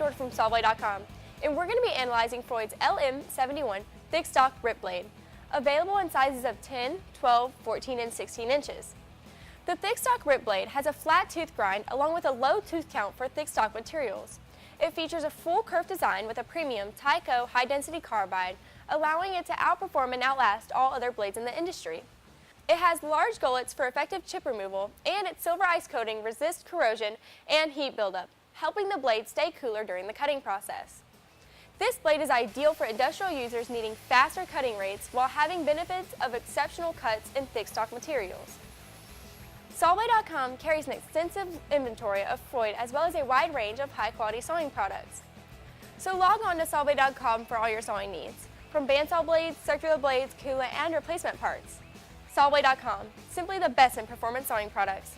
George from Sawblade.com, and we're going to be analyzing Freud's LM71 thick stock rip blade, available in sizes of 10, 12, 14, and 16 inches. The thick stock rip blade has a flat tooth grind along with a low tooth count for thick stock materials. It features a full kerf design with a premium TiCo Hi-Density carbide, allowing it to outperform and outlast all other blades in the industry. It has large gullets for effective chip removal, and its silver ice coating resists corrosion and heat buildup, helping the blade stay cooler during the cutting process. This blade is ideal for industrial users needing faster cutting rates while having benefits of exceptional cuts in thick stock materials. Sawblade.com carries an extensive inventory of Freud as well as a wide range of high-quality sawing products. So log on to Sawblade.com for all your sawing needs, from bandsaw blades, circular blades, coolant, and replacement parts. Sawblade.com, simply the best in performance sawing products.